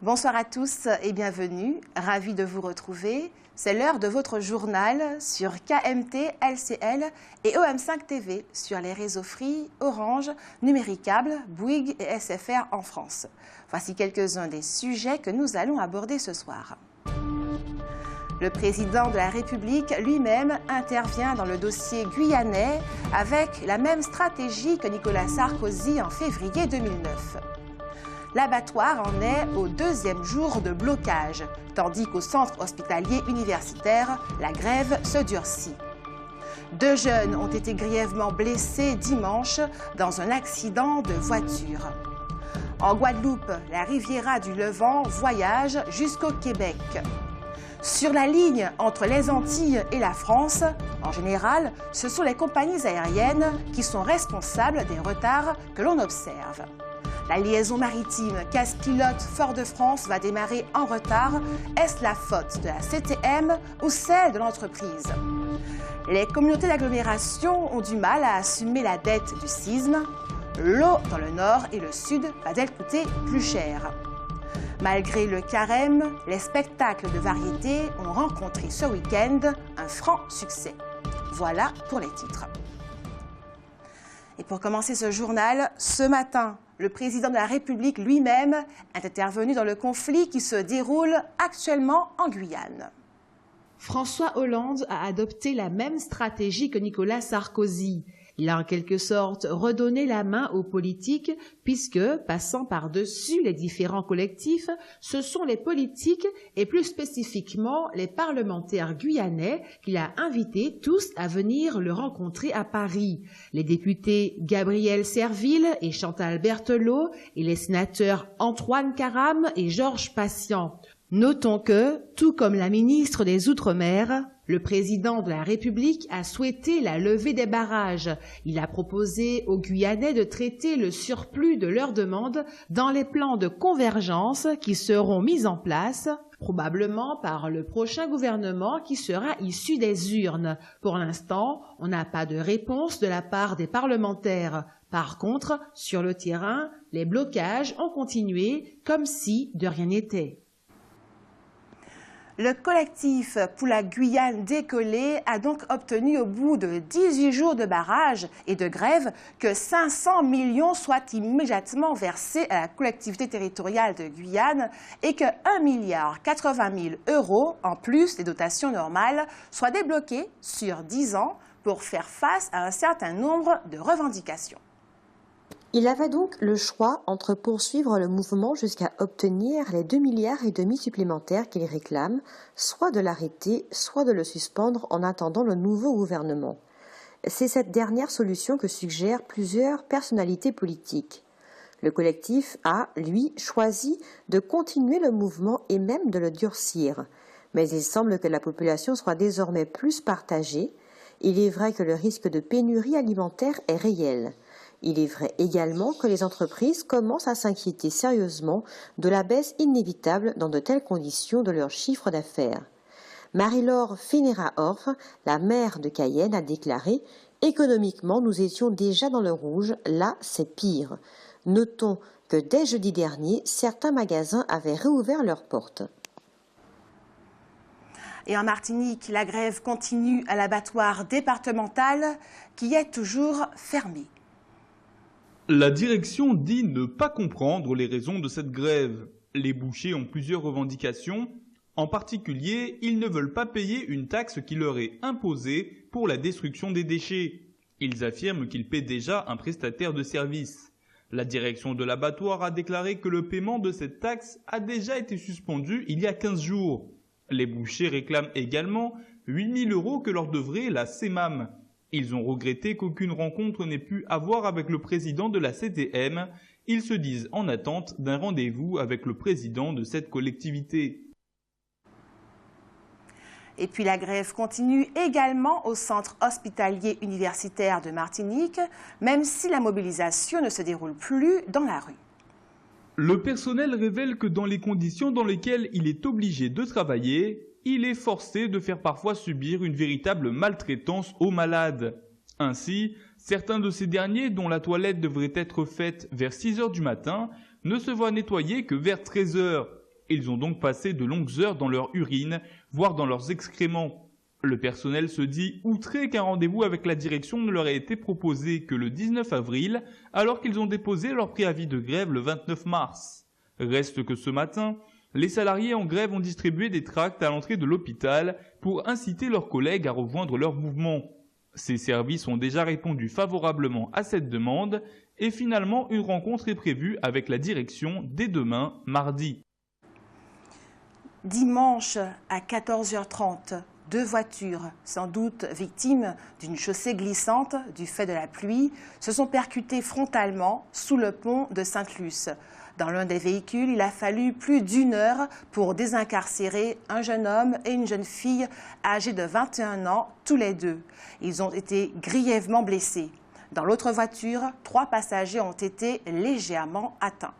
Bonsoir à tous et bienvenue. Ravi de vous retrouver. C'est l'heure de votre journal sur KMT, LCL et OM5 TV sur les réseaux Free, Orange, Numéricable, Bouygues et SFR en France. Voici quelques-uns des sujets que nous allons aborder ce soir. Le président de la République lui-même intervient dans le dossier guyanais avec la même stratégie que Nicolas Sarkozy en février 2009. L'abattoir en est au deuxième jour de blocage, tandis qu'au centre hospitalier universitaire, la grève se durcit. 2 jeunes ont été grièvement blessés dimanche dans un accident de voiture. En Guadeloupe, la Riviera du Levant voyage jusqu'au Québec. Sur la ligne entre les Antilles et la France, en général, ce sont les compagnies aériennes qui sont responsables des retards que l'on observe. La liaison maritime Casse-Pilote Fort-de-France va démarrer en retard. Est-ce la faute de la CTM ou celle de l'entreprise? Les communautés d'agglomération ont du mal à assumer la dette du sisme. L'eau dans le nord et le sud va-t-elle coûter plus cher? Malgré le carême, les spectacles de variété ont rencontré ce week-end un franc succès. Voilà pour les titres. Et pour commencer ce journal, ce matin, le président de la République lui-même est intervenu dans le conflit qui se déroule actuellement en Guyane. François Hollande a adopté la même stratégie que Nicolas Sarkozy. Il a en quelque sorte redonné la main aux politiques puisque, passant par-dessus les différents collectifs, ce sont les politiques et plus spécifiquement les parlementaires guyanais qu'il a invités tous à venir le rencontrer à Paris. Les députés Gabriel Serville et Chantal Berthelot et les sénateurs Antoine Karam et Georges Patient. Notons que, tout comme la ministre des Outre-mer, le président de la République a souhaité la levée des barrages. Il a proposé aux Guyanais de traiter le surplus de leurs demandes dans les plans de convergence qui seront mis en place, probablement par le prochain gouvernement qui sera issu des urnes. Pour l'instant, on n'a pas de réponse de la part des parlementaires. Par contre, sur le terrain, les blocages ont continué comme si de rien n'était. Le collectif pour la Guyane décollée a donc obtenu au bout de 18 jours de barrage et de grève que 500 millions soient immédiatement versés à la collectivité territoriale de Guyane et que 1,080 milliard en plus des dotations normales soient débloqués sur 10 ans pour faire face à un certain nombre de revendications. Il avait donc le choix entre poursuivre le mouvement jusqu'à obtenir les 2,5 milliards supplémentaires qu'il réclame, soit de l'arrêter, soit de le suspendre en attendant le nouveau gouvernement. C'est cette dernière solution que suggèrent plusieurs personnalités politiques. Le collectif a, lui, choisi de continuer le mouvement et même de le durcir. Mais il semble que la population soit désormais plus partagée. Il est vrai que le risque de pénurie alimentaire est réel. Il est vrai également que les entreprises commencent à s'inquiéter sérieusement de la baisse inévitable dans de telles conditions de leur chiffre d'affaires. Marie-Laure Fénéra-Orff, la maire de Cayenne, a déclaré « Économiquement, nous étions déjà dans le rouge, là c'est pire ». Notons que dès jeudi dernier, certains magasins avaient réouvert leurs portes. Et en Martinique, la grève continue à l'abattoir départemental qui est toujours fermé. La direction dit ne pas comprendre les raisons de cette grève. Les bouchers ont plusieurs revendications. En particulier, ils ne veulent pas payer une taxe qui leur est imposée pour la destruction des déchets. Ils affirment qu'ils paient déjà un prestataire de service. La direction de l'abattoir a déclaré que le paiement de cette taxe a déjà été suspendu il y a 15 jours. Les bouchers réclament également 8 000 € que leur devrait la CEMAM. Ils ont regretté qu'aucune rencontre n'ait pu avoir avec le président de la CTM. Ils se disent en attente d'un rendez-vous avec le président de cette collectivité. Et puis la grève continue également au centre hospitalier universitaire de Martinique, même si la mobilisation ne se déroule plus dans la rue. Le personnel révèle que dans les conditions dans lesquelles il est obligé de travailler, il est forcé de faire parfois subir une véritable maltraitance aux malades. Ainsi, certains de ces derniers, dont la toilette devrait être faite vers 6 h du matin, ne se voient nettoyer que vers 13 h. Ils ont donc passé de longues heures dans leur urine, voire dans leurs excréments. Le personnel se dit outré qu'un rendez-vous avec la direction ne leur ait été proposé que le 19 avril, alors qu'ils ont déposé leur préavis de grève le 29 mars. Reste que ce matin, les salariés en grève ont distribué des tracts à l'entrée de l'hôpital pour inciter leurs collègues à rejoindre leur mouvement. Ces services ont déjà répondu favorablement à cette demande et finalement une rencontre est prévue avec la direction dès demain, mardi. Dimanche à 14h30, 2 voitures, sans doute victimes d'une chaussée glissante du fait de la pluie, se sont percutées frontalement sous le pont de Sainte-Luce. Dans l'un des véhicules, il a fallu plus d'1 heure pour désincarcérer un jeune homme et une jeune fille âgés de 21 ans, tous les deux. Ils ont été grièvement blessés. Dans l'autre voiture, 3 passagers ont été légèrement atteints.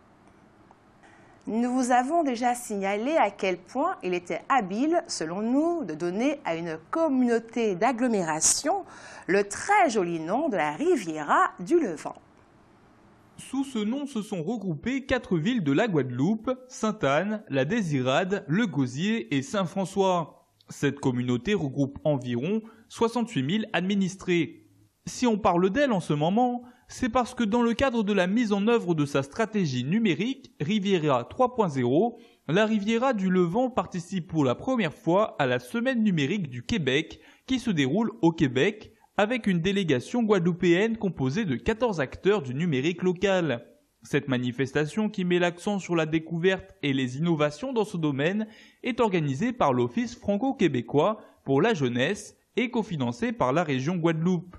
Nous vous avons déjà signalé à quel point il était habile, selon nous, de donner à une communauté d'agglomération le très joli nom de la Riviera du Levant. Sous ce nom se sont regroupées 4 villes de la Guadeloupe, Sainte-Anne, La Désirade, Le Gosier et Saint-François. Cette communauté regroupe environ 68 000 administrés. Si on parle d'elle en ce moment, c'est parce que dans le cadre de la mise en œuvre de sa stratégie numérique Riviera 3.0, la Riviera du Levant participe pour la première fois à la Semaine numérique du Québec qui se déroule au Québec avec une délégation guadeloupéenne composée de 14 acteurs du numérique local. Cette manifestation qui met l'accent sur la découverte et les innovations dans ce domaine est organisée par l'Office franco-québécois pour la jeunesse et cofinancée par la région Guadeloupe.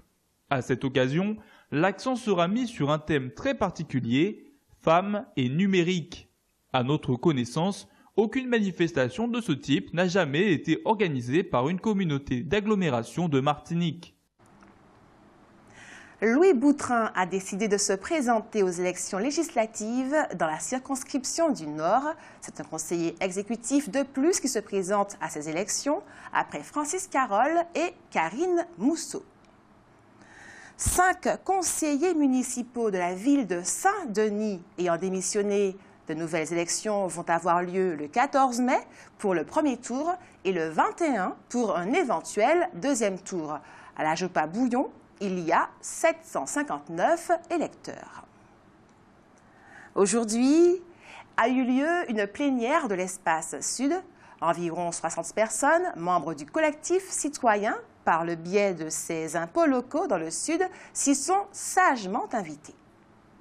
À cette occasion, l'accent sera mis sur un thème très particulier, femmes et numérique. À notre connaissance, aucune manifestation de ce type n'a jamais été organisée par une communauté d'agglomération de Martinique. Louis Boutrin a décidé de se présenter aux élections législatives dans la circonscription du Nord. C'est un conseiller exécutif de plus qui se présente à ces élections après Francis Carole et Karine Mousseau. 5 conseillers municipaux de la ville de Saint-Denis ayant démissionné. De nouvelles élections vont avoir lieu le 14 mai pour le premier tour et le 21 pour un éventuel deuxième tour. À la Jopa-Bouillon, il y a 759 électeurs. Aujourd'hui a eu lieu une plénière de l'Espace Sud. Environ 60 personnes, membres du collectif citoyen, par le biais de ces impôts locaux dans le Sud, s'y sont sagement invités.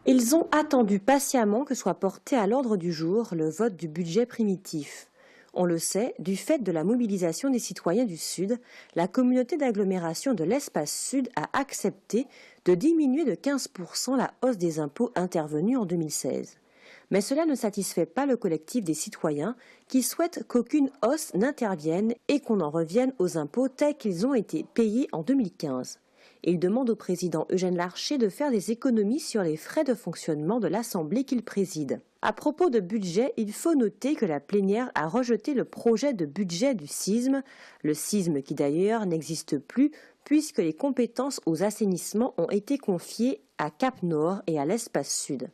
Ils ont attendu patiemment que soit porté à l'ordre du jour le vote du budget primitif. On le sait, du fait de la mobilisation des citoyens du Sud, la communauté d'agglomération de l'Espace Sud a accepté de diminuer de 15% la hausse des impôts intervenue en 2016. Mais cela ne satisfait pas le collectif des citoyens qui souhaitent qu'aucune hausse n'intervienne et qu'on en revienne aux impôts tels qu'ils ont été payés en 2015. Ils demandent au président Eugène Larcher de faire des économies sur les frais de fonctionnement de l'Assemblée qu'il préside. À propos de budget, il faut noter que la plénière a rejeté le projet de budget du CISM, le CISM qui d'ailleurs n'existe plus puisque les compétences aux assainissements ont été confiées à Cap-Nord et à l'Espace Sud.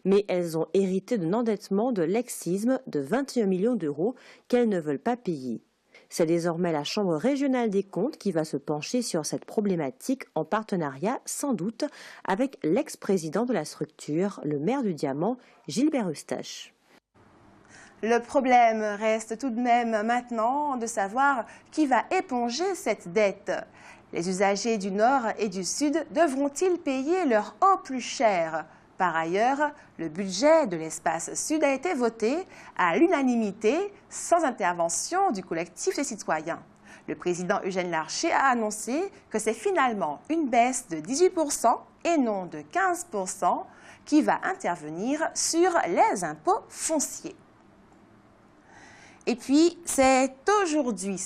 Mais elles ont hérité d'un endettement de l'ex-CISM de 21 millions d'euros qu'elles ne veulent pas payer. C'est désormais la Chambre régionale des comptes qui va se pencher sur cette problématique en partenariat, sans doute, avec l'ex-président de la structure, le maire du Diamant, Gilbert Eustache. Le problème reste tout de même maintenant de savoir qui va éponger cette dette. Les usagers du Nord et du Sud devront-ils payer leur eau plus cher ? Par ailleurs, le budget de l'Espace Sud a été voté à l'unanimité, sans intervention du collectif des citoyens. Le président Eugène Larcher a annoncé que c'est finalement une baisse de 18% et non de 15% qui va intervenir sur les impôts fonciers. Et puis, c'est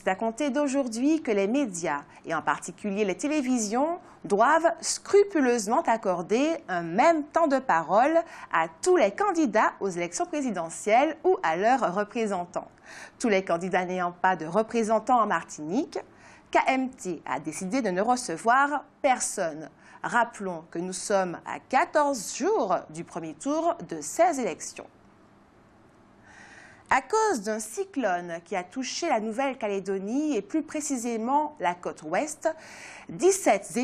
à compter d'aujourd'hui que les médias, et en particulier les télévisions, doivent scrupuleusement accorder un même temps de parole à tous les candidats aux élections présidentielles ou à leurs représentants. Tous les candidats n'ayant pas de représentants en Martinique, KMT a décidé de ne recevoir personne. Rappelons que nous sommes à 14 jours du premier tour de ces élections. À cause d'un cyclone qui a touché la Nouvelle-Calédonie et plus précisément la côte ouest, 17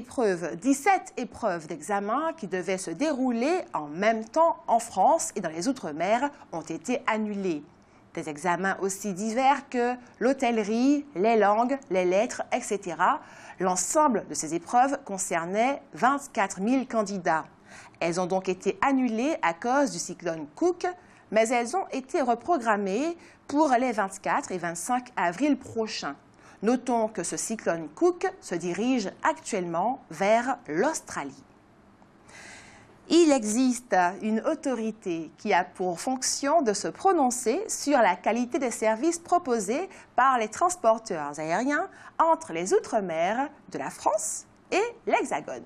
épreuves d'examen qui devaient se dérouler en même temps en France et dans les Outre-mer ont été annulées. Des examens aussi divers que l'hôtellerie, les langues, les lettres, etc. L'ensemble de ces épreuves concernait 24 000 candidats. Elles ont donc été annulées à cause du cyclone Cook, mais elles ont été reprogrammées pour les 24 et 25 avril prochains. Notons que ce cyclone Cook se dirige actuellement vers l'Australie. Il existe une autorité qui a pour fonction de se prononcer sur la qualité des services proposés par les transporteurs aériens entre les Outre-mer de la France et l'Hexagone.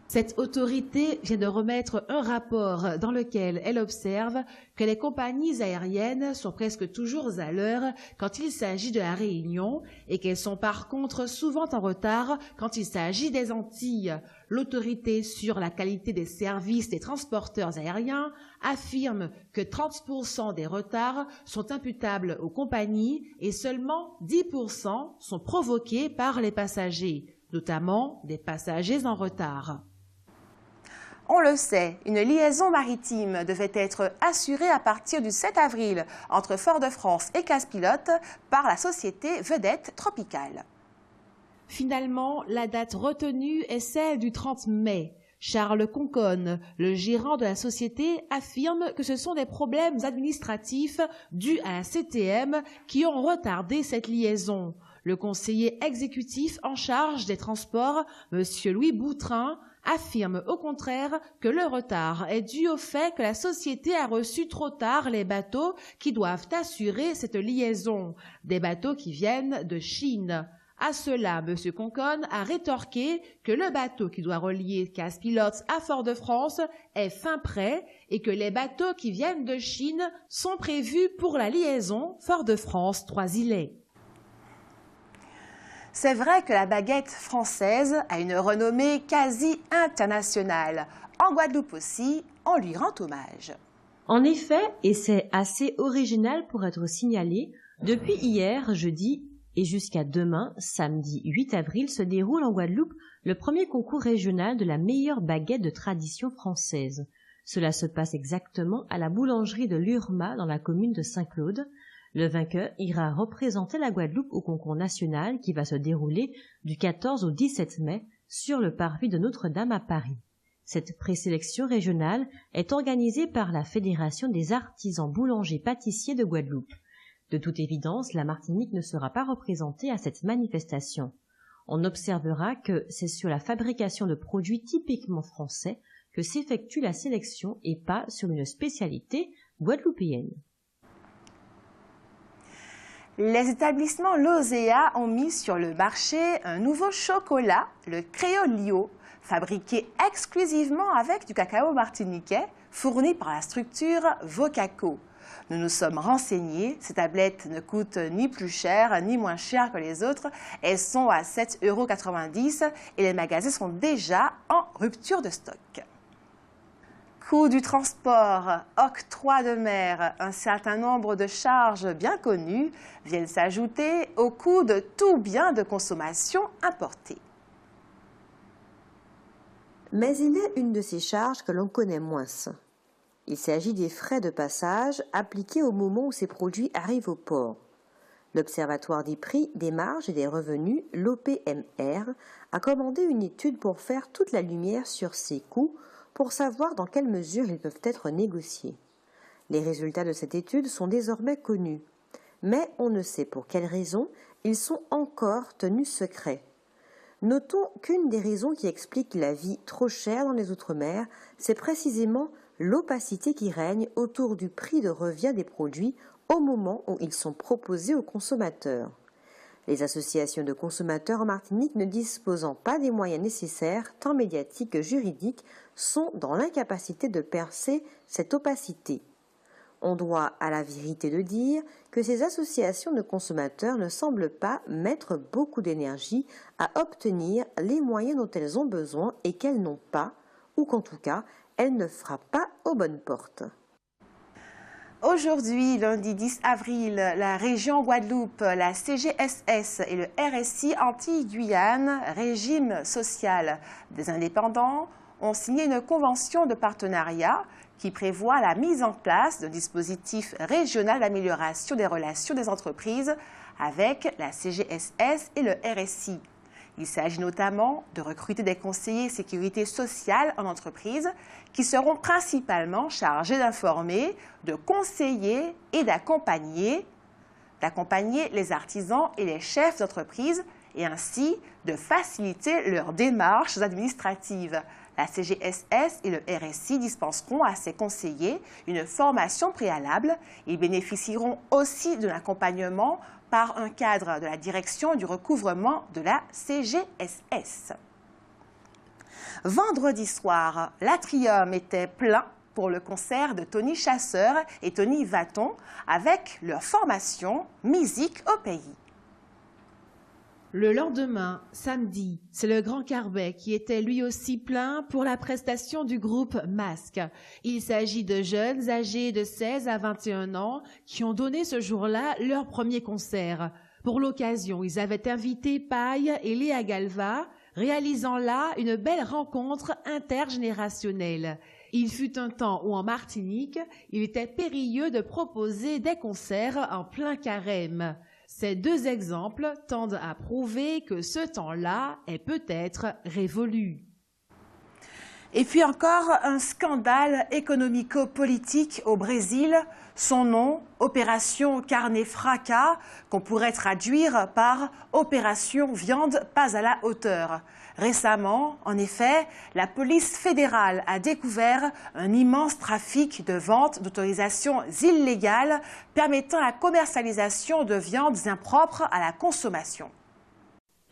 Cette autorité vient de remettre un rapport dans lequel elle observe que les compagnies aériennes sont presque toujours à l'heure quand il s'agit de la Réunion et qu'elles sont par contre souvent en retard quand il s'agit des Antilles. L'autorité sur la qualité des services des transporteurs aériens affirme que 30% des retards sont imputables aux compagnies et seulement 10% sont provoqués par les passagers, notamment des passagers en retard. On le sait, une liaison maritime devait être assurée à partir du 7 avril entre Fort-de-France et Casse-Pilote par la société Vedette Tropicale. Finalement, la date retenue est celle du 30 mai. Charles Conconne, le gérant de la société, affirme que ce sont des problèmes administratifs dus à la CTM qui ont retardé cette liaison. Le conseiller exécutif en charge des transports, M. Louis Boutrin, affirme au contraire que le retard est dû au fait que la société a reçu trop tard les bateaux qui doivent assurer cette liaison, des bateaux qui viennent de Chine. À cela, M. Conconne a rétorqué que le bateau qui doit relier Casse-Pilote à Fort-de-France est fin prêt et que les bateaux qui viennent de Chine sont prévus pour la liaison Fort-de-France-Trois-Îlets. C'est vrai que la baguette française a une renommée quasi internationale. En Guadeloupe aussi, on lui rend hommage. En effet, et c'est assez original pour être signalé, depuis hier, jeudi, et jusqu'à demain, samedi 8 avril, se déroule en Guadeloupe le premier concours régional de la meilleure baguette de tradition française. Cela se passe exactement à la boulangerie de l'Urma dans la commune de Saint-Claude. Le vainqueur ira représenter la Guadeloupe au concours national qui va se dérouler du 14 au 17 mai sur le parvis de Notre-Dame à Paris. Cette présélection régionale est organisée par la Fédération des artisans boulangers-pâtissiers de Guadeloupe. De toute évidence, la Martinique ne sera pas représentée à cette manifestation. On observera que c'est sur la fabrication de produits typiquement français que s'effectue la sélection et pas sur une spécialité guadeloupéenne. Les établissements Lozéa ont mis sur le marché un nouveau chocolat, le Créolio, fabriqué exclusivement avec du cacao martiniquais, fourni par la structure Vocaco. Nous nous sommes renseignés, ces tablettes ne coûtent ni plus cher ni moins cher que les autres. Elles sont à 7,90 € et les magasins sont déjà en rupture de stock. Coût du transport, octroi de mer, un certain nombre de charges bien connues viennent s'ajouter au coût de tout bien de consommation importé. Mais il est une de ces charges que l'on connaît moins. Il s'agit des frais de passage appliqués au moment où ces produits arrivent au port. L'Observatoire des prix, des marges et des revenus, l'OPMR, a commandé une étude pour faire toute la lumière sur ces coûts pour savoir dans quelle mesure ils peuvent être négociés. Les résultats de cette étude sont désormais connus, mais on ne sait pour quelles raisons ils sont encore tenus secrets. Notons qu'une des raisons qui explique la vie trop chère dans les Outre-mer, c'est précisément l'opacité qui règne autour du prix de revient des produits au moment où ils sont proposés aux consommateurs. Les associations de consommateurs en Martinique ne disposant pas des moyens nécessaires, tant médiatiques que juridiques, sont dans l'incapacité de percer cette opacité. On doit à la vérité de dire que ces associations de consommateurs ne semblent pas mettre beaucoup d'énergie à obtenir les moyens dont elles ont besoin et qu'elles n'ont pas, ou qu'en tout cas, elles ne frappent pas aux bonnes portes. Aujourd'hui, lundi 10 avril, la région Guadeloupe, la CGSS et le RSI Antilles-Guyane, régime social des indépendants, ont signé une convention de partenariat qui prévoit la mise en place d'un dispositif régional d'amélioration des relations des entreprises avec la CGSS et le RSI. Il s'agit notamment de recruter des conseillers sécurité sociale en entreprise qui seront principalement chargés d'informer, de conseiller et d'accompagner les artisans et les chefs d'entreprise et ainsi de faciliter leurs démarches administratives. La CGSS et le RSI dispenseront à ces conseillers une formation préalable. Ils bénéficieront aussi d'un accompagnement par un cadre de la direction du recouvrement de la CGSS. Vendredi soir, l'Atrium était plein pour le concert de Tony Chasseur et Tony Vaton avec leur formation Musique au pays. Le lendemain, samedi, c'est le Grand Carbet qui était lui aussi plein pour la prestation du groupe Masque. Il s'agit de jeunes âgés de 16 à 21 ans qui ont donné ce jour-là leur premier concert. Pour l'occasion, ils avaient invité Paille et Léa Galva, réalisant là une belle rencontre intergénérationnelle. Il fut un temps où en Martinique, il était périlleux de proposer des concerts en plein carême. Ces deux exemples tendent à prouver que ce temps-là est peut-être révolu. Et puis encore un scandale économico-politique au Brésil. Son nom, Opération Carne Fraca, qu'on pourrait traduire par Opération Viande pas à la hauteur. Récemment, en effet, la police fédérale a découvert un immense trafic de vente d'autorisations illégales permettant la commercialisation de viandes impropres à la consommation.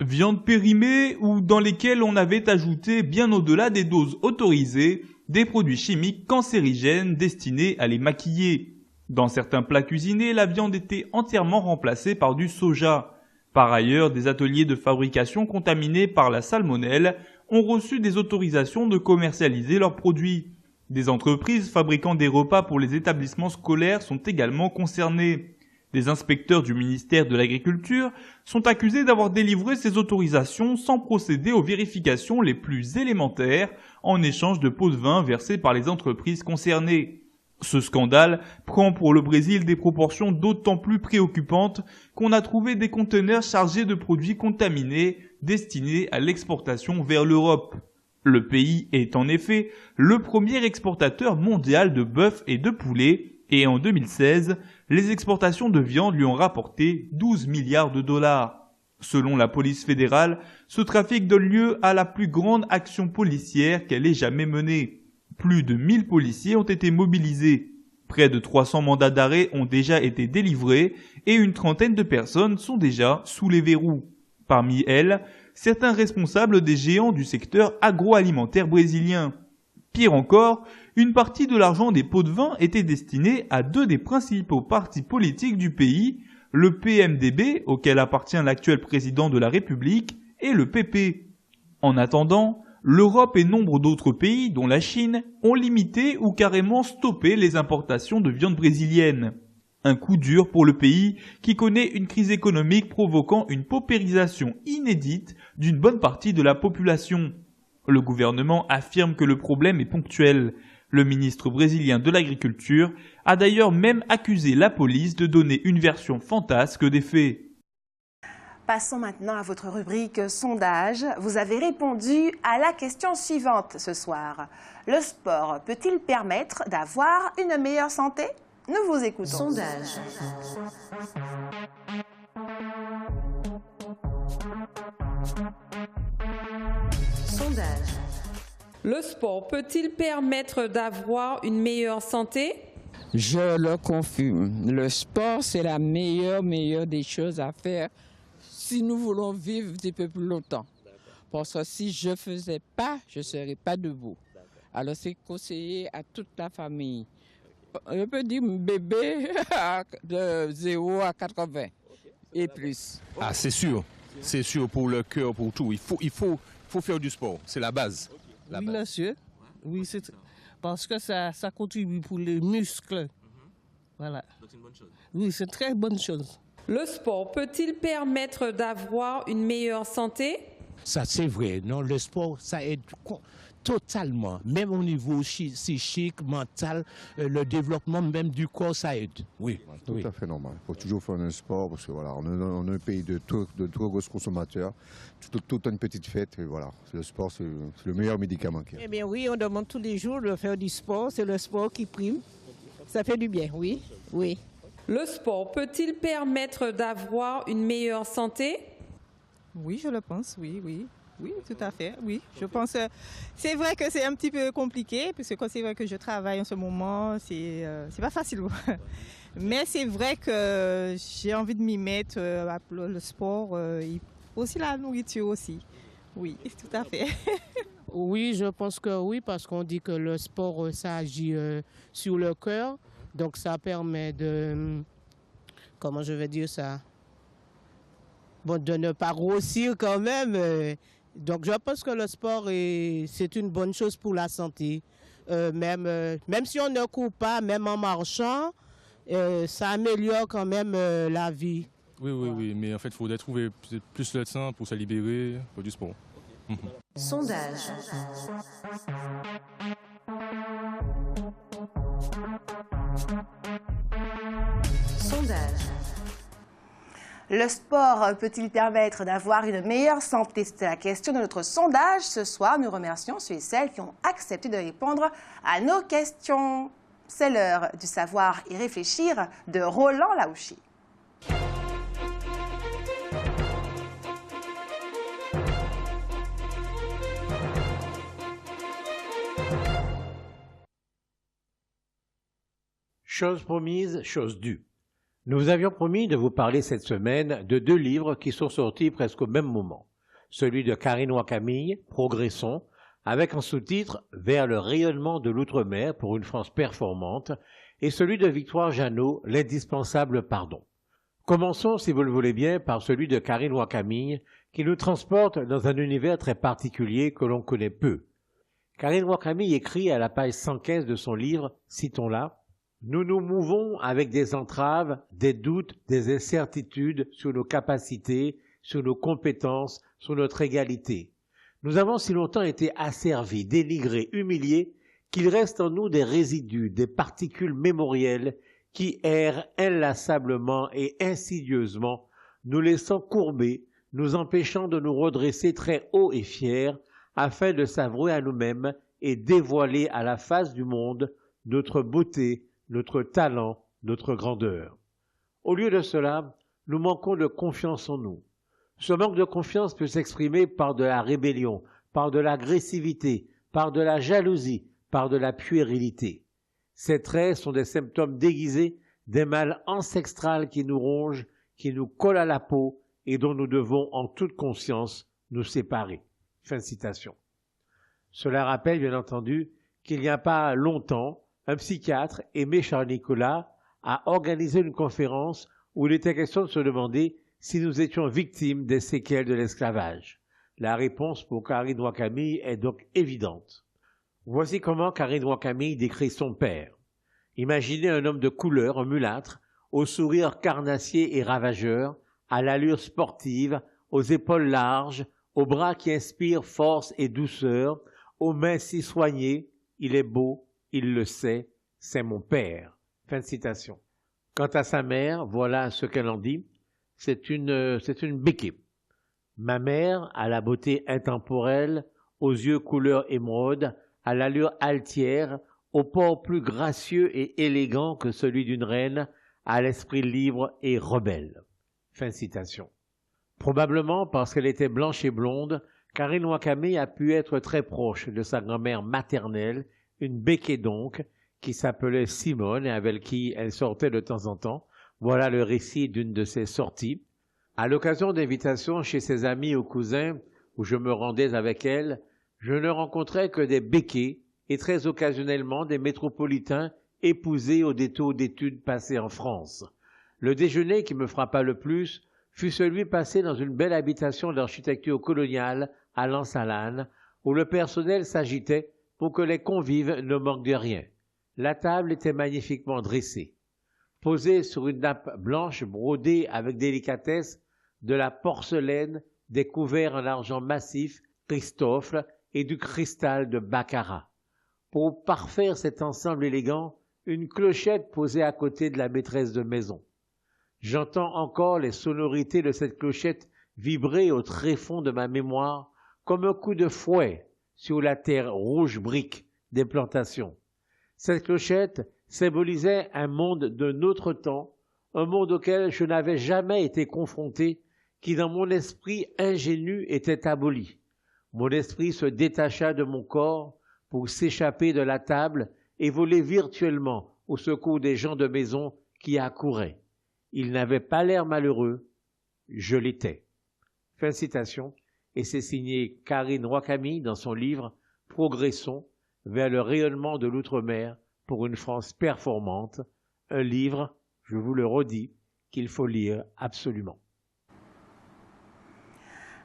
Viande périmée ou dans lesquelles on avait ajouté, bien au-delà des doses autorisées, des produits chimiques cancérigènes destinés à les maquiller. Dans certains plats cuisinés, la viande était entièrement remplacée par du soja. Par ailleurs, des ateliers de fabrication contaminés par la salmonelle ont reçu des autorisations de commercialiser leurs produits. Des entreprises fabriquant des repas pour les établissements scolaires sont également concernées. Des inspecteurs du ministère de l'Agriculture sont accusés d'avoir délivré ces autorisations sans procéder aux vérifications les plus élémentaires en échange de pots de vin versés par les entreprises concernées. Ce scandale prend pour le Brésil des proportions d'autant plus préoccupantes qu'on a trouvé des conteneurs chargés de produits contaminés destinés à l'exportation vers l'Europe. Le pays est en effet le premier exportateur mondial de bœuf et de poulet et en 2016, les exportations de viande lui ont rapporté 12 milliards de dollars. Selon la police fédérale, ce trafic donne lieu à la plus grande action policière qu'elle ait jamais menée. Plus de 1000 policiers ont été mobilisés. Près de 300 mandats d'arrêt ont déjà été délivrés et une trentaine de personnes sont déjà sous les verrous. Parmi elles, certains responsables des géants du secteur agroalimentaire brésilien. Pire encore, une partie de l'argent des pots de vin était destinée à deux des principaux partis politiques du pays, le PMDB, auquel appartient l'actuel président de la République, et le PP. En attendant, l'Europe et nombre d'autres pays, dont la Chine, ont limité ou carrément stoppé les importations de viande brésilienne. Un coup dur pour le pays qui connaît une crise économique provoquant une paupérisation inédite d'une bonne partie de la population. Le gouvernement affirme que le problème est ponctuel. Le ministre brésilien de l'Agriculture a d'ailleurs même accusé la police de donner une version fantasque des faits. Passons maintenant à votre rubrique sondage. Vous avez répondu à la question suivante ce soir. Le sport peut-il permettre d'avoir une meilleure santé? Nous vous écoutons. Sondage. Sondage. Le sport peut-il permettre d'avoir une meilleure santé? Je le confirme. Le sport, c'est la meilleure des choses à faire si nous voulons vivre un petit peu plus longtemps. Parce que si je ne faisais pas, je ne serais pas debout. Alors c'est conseillé à toute la famille. Je peux dire bébé de 0 à 80 et plus. Ah, c'est sûr pour le cœur, pour tout. Il faut faire du sport, c'est la base. Oui, monsieur. Oui, parce que ça contribue pour les muscles. Voilà. Donc c'est une bonne chose. Oui, c'est une très bonne chose. Le sport peut-il permettre d'avoir une meilleure santé? Ça, c'est vrai. Non, le sport, ça aide totalement. Même au niveau psychique, mental, le développement même du corps, ça aide. Oui. Tout à fait normal. Il faut toujours faire un sport parce que voilà, on est un pays de trop gros consommateurs. Tout a une petite fête. Et voilà, le sport, c'est le meilleur médicament qu'il y a. Eh bien oui, on demande tous les jours de faire du sport. C'est le sport qui prime. Ça fait du bien, oui. Oui. Le sport peut-il permettre d'avoir une meilleure santé? Oui, je le pense, oui, tout à fait, oui. Je pense, c'est vrai que c'est un petit peu compliqué, parce que quand c'est vrai que je travaille en ce moment, c'est pas facile. Mais c'est vrai que j'ai envie de m'y mettre, le sport, et aussi la nourriture aussi. Oui, tout à fait. Oui, je pense que oui, parce qu'on dit que le sport, ça agit sur le cœur. Donc ça permet de, comment je vais dire ça, bon, de ne pas grossir quand même. Donc je pense que le sport, c'est une bonne chose pour la santé. Même si on ne court pas, même en marchant, ça améliore quand même la vie. Oui, mais en fait, il faudrait trouver plus le temps pour se libérer pour du sport. Sondage. Le sport peut-il permettre d'avoir une meilleure santé? C'était la question de notre sondage. Ce soir, nous remercions ceux et celles qui ont accepté de répondre à nos questions. C'est l'heure du savoir et réfléchir de Roland Laouchi. Chose promise, chose due. Nous vous avions promis de vous parler cette semaine de 2 livres qui sont sortis presque au même moment. Celui de Karine Ouakамille, Progressons, avec en sous-titre « Vers le rayonnement de l'outre-mer pour une France performante » et celui de Victoire Jeannot, « L'indispensable pardon ». Commençons, si vous le voulez bien, par celui de Karine Ouakамille, qui nous transporte dans un univers très particulier que l'on connaît peu. Karine Ouakамille écrit à la page 115 de son livre, citons-la, « Nous nous mouvons avec des entraves, des doutes, des incertitudes sur nos capacités, sur nos compétences, sur notre égalité. Nous avons si longtemps été asservis, dénigrés, humiliés, qu'il reste en nous des résidus, des particules mémorielles qui errent inlassablement et insidieusement, nous laissant courber, nous empêchant de nous redresser très haut et fiers, afin de s'avouer à nous-mêmes et dévoiler à la face du monde notre beauté, notre talent, notre grandeur. Au lieu de cela, nous manquons de confiance en nous. Ce manque de confiance peut s'exprimer par de la rébellion, par de l'agressivité, par de la jalousie, par de la puérilité. Ces traits sont des symptômes déguisés des mâles ancestrales qui nous rongent, qui nous collent à la peau et dont nous devons en toute conscience nous séparer. Fin de citation. Cela rappelle bien entendu qu'il n'y a pas longtemps, un psychiatre, Aimé Charles-Nicolas, a organisé une conférence où il était question de se demander si nous étions victimes des séquelles de l'esclavage. La réponse pour Karine Ouakамille est donc évidente. Voici comment Karine Ouakамille décrit son père. Imaginez un homme de couleur, un mulâtre, au sourire carnassier et ravageur, à l'allure sportive, aux épaules larges, aux bras qui inspirent force et douceur, aux mains si soignées, il est beau, il le sait, c'est mon père. Fin de citation. Quant à sa mère, voilà ce qu'elle en dit. C'est une béquille. Ma mère, à la beauté intemporelle, aux yeux couleur émeraude, à l'allure altière, au port plus gracieux et élégant que celui d'une reine, à l'esprit libre et rebelle. Fin de citation. Probablement parce qu'elle était blanche et blonde, Karine Ouakамille a pu être très proche de sa grand-mère maternelle, une béquée donc, qui s'appelait Simone et avec qui elle sortait de temps en temps. Voilà le récit d'une de ses sorties. À l'occasion d'invitations chez ses amis ou cousins, où je me rendais avec elle, je ne rencontrais que des béquets et très occasionnellement des métropolitains épousés au détour d'études passées en France. Le déjeuner qui me frappa le plus fut celui passé dans une belle habitation d'architecture coloniale à Lens-Alane, où le personnel s'agitait pour que les convives ne manquent de rien. La table était magnifiquement dressée. posée sur une nappe blanche brodée avec délicatesse de la porcelaine, des couverts en argent massif, Christophe et du cristal de baccarat. Pour parfaire cet ensemble élégant, une clochette posée à côté de la maîtresse de maison. J'entends encore les sonorités de cette clochette vibrer au tréfonds de ma mémoire comme un coup de fouet sur la terre rouge brique des plantations. Cette clochette symbolisait un monde d'un autre temps, un monde auquel je n'avais jamais été confronté, qui dans mon esprit ingénu était aboli. Mon esprit se détacha de mon corps pour s'échapper de la table et voler virtuellement au secours des gens de maison qui accouraient. Ils n'avaient pas l'air malheureux, je l'étais. Fin de citation, et c'est signé Karine Roy-Camille dans son livre « Progressons vers le rayonnement de l'outre-mer pour une France performante », un livre, je vous le redis, qu'il faut lire absolument.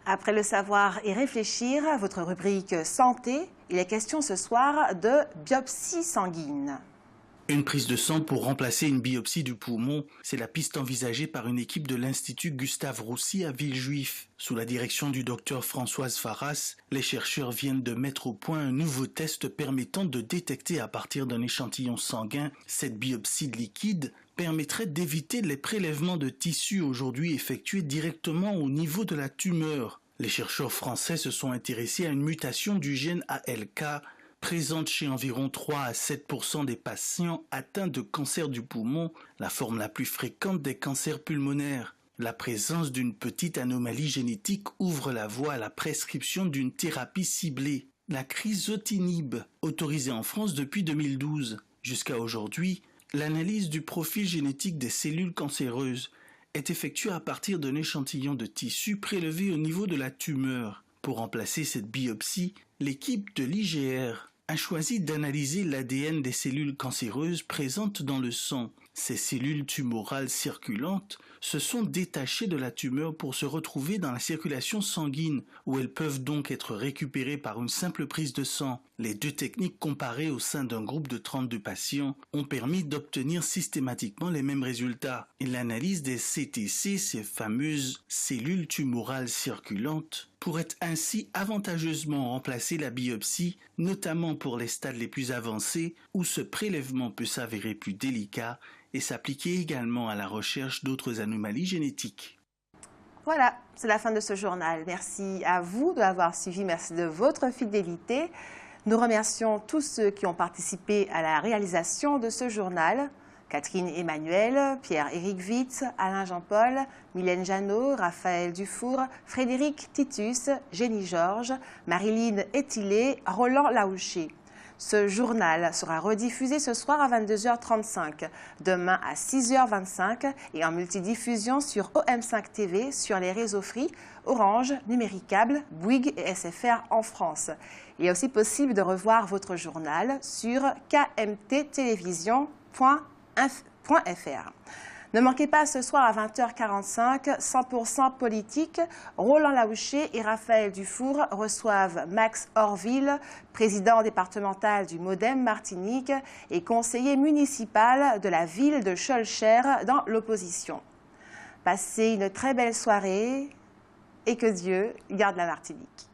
Après le savoir et réfléchir, votre rubrique santé, il est question ce soir de biopsie sanguine. Une prise de sang pour remplacer une biopsie du poumon, c'est la piste envisagée par une équipe de l'Institut Gustave Roussy à Villejuif. Sous la direction du docteur Françoise Farras, les chercheurs viennent de mettre au point un nouveau test permettant de détecter à partir d'un échantillon sanguin cette biopsie de liquide permettrait d'éviter les prélèvements de tissus aujourd'hui effectués directement au niveau de la tumeur. Les chercheurs français se sont intéressés à une mutation du gène ALK présente chez environ 3 à 7% des patients atteints de cancer du poumon, la forme la plus fréquente des cancers pulmonaires. La présence d'une petite anomalie génétique ouvre la voie à la prescription d'une thérapie ciblée, la crizotinib, autorisée en France depuis 2012. Jusqu'à aujourd'hui, l'analyse du profil génétique des cellules cancéreuses est effectuée à partir d'un échantillon de tissu prélevé au niveau de la tumeur. Pour remplacer cette biopsie, l'équipe de l'IGR a choisi d'analyser l'ADN des cellules cancéreuses présentes dans le sang. Ces cellules tumorales circulantes se sont détachées de la tumeur pour se retrouver dans la circulation sanguine, où elles peuvent donc être récupérées par une simple prise de sang. Les deux techniques comparées au sein d'un groupe de 32 patients ont permis d'obtenir systématiquement les mêmes résultats. Et l'analyse des CTC, ces fameuses cellules tumorales circulantes, pourrait ainsi avantageusement remplacer la biopsie, notamment pour les stades les plus avancés où ce prélèvement peut s'avérer plus délicat et s'appliquer également à la recherche d'autres anomalies génétiques. Voilà, c'est la fin de ce journal. Merci à vous de l'avoir suivi, merci de votre fidélité. Nous remercions tous ceux qui ont participé à la réalisation de ce journal. Catherine Emmanuel, Pierre-Éric Witz, Alain Jean-Paul, Mylène Janot, Raphaël Dufour, Frédéric Titus, Jenny Georges, Marilyn Etilé, Roland Laouché. Ce journal sera rediffusé ce soir à 22h35, demain à 6h25 et en multidiffusion sur OM5 TV, sur les réseaux Free, Orange, Numéricable, Bouygues et SFR en France. Il est aussi possible de revoir votre journal sur kmttelevision.fr. Ne manquez pas ce soir à 20h45, 100% politique. Roland Laouché et Raphaël Dufour reçoivent Max Orville, président départemental du MoDem Martinique et conseiller municipal de la ville de Schœlcher dans l'opposition. Passez une très belle soirée et que Dieu garde la Martinique.